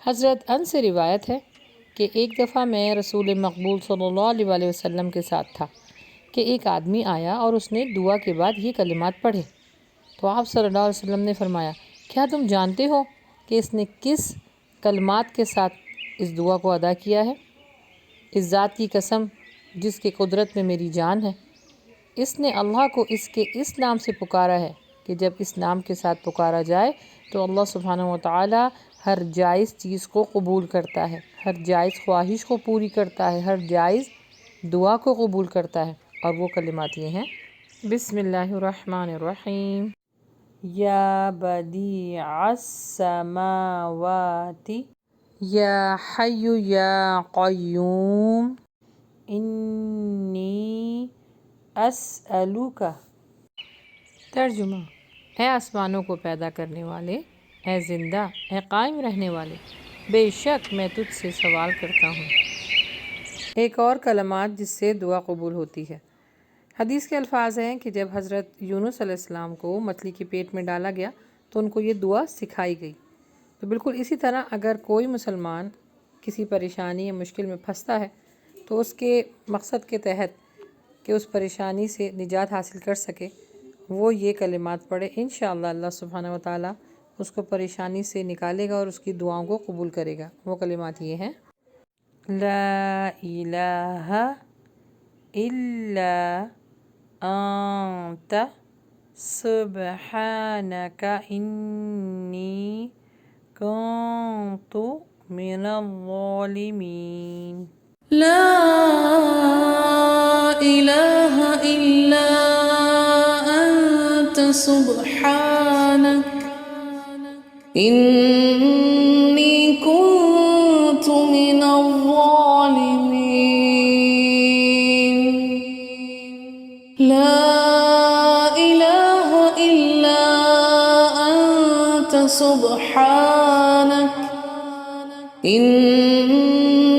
حضرت ان سے روایت ہے کہ ایک دفعہ میں رسول مقبول صلی اللہ علیہ وسلم کے ساتھ تھا کہ ایک آدمی آیا اور اس نے دعا کے بعد یہ کلمات پڑھے، تو آپ صلی اللہ علیہ وسلم نے فرمایا، کیا تم جانتے ہو کہ اس نے کس کلمات کے ساتھ اس دعا کو ادا کیا ہے؟ اس ذات کی قسم جس کی قدرت میں میری جان ہے، اس نے اللہ کو اس کے اس نام سے پکارا ہے کہ جب اس نام کے ساتھ پکارا جائے تو اللہ سبحانہ وتعالی ہر جائز چیز کو قبول کرتا ہے، ہر جائز خواہش کو پوری کرتا ہے، ہر جائز دعا کو قبول کرتا ہے۔ اور وہ کلمات یہ ہیں: بسم اللہ الرحمن الرحیم، یا بدیع السماوات، یا حی یا قیوم، انی اسألک۔ ترجمہ: اے آسمانوں کو پیدا کرنے والے، اے زندہ، اے قائم رہنے والے، بے شک میں تجھ سے سوال کرتا ہوں۔ ایک اور کلمات جس سے دعا قبول ہوتی ہے۔ حدیث کے الفاظ ہیں کہ جب حضرت یونس علیہ السلام کو مچھلی کے پیٹ میں ڈالا گیا تو ان کو یہ دعا سکھائی گئی۔ تو بالکل اسی طرح اگر کوئی مسلمان کسی پریشانی یا مشکل میں پھنستا ہے تو اس کے مقصد کے تحت کہ اس پریشانی سے نجات حاصل کر سکے، وہ یہ کلمات پڑھے، انشاءاللہ اللہ سبحانہ وتعالی اس کو پریشانی سے نکالے گا اور اس کی دعاؤں کو قبول کرے گا۔ وہ کلمات یہ ہیں: لا الہ الا انت سبحانک انی کنت من الظالمین۔ لا إله إلا أنت سبحانك إني كنت من الظالمين۔ لا إله إلا أنت سبحانك إني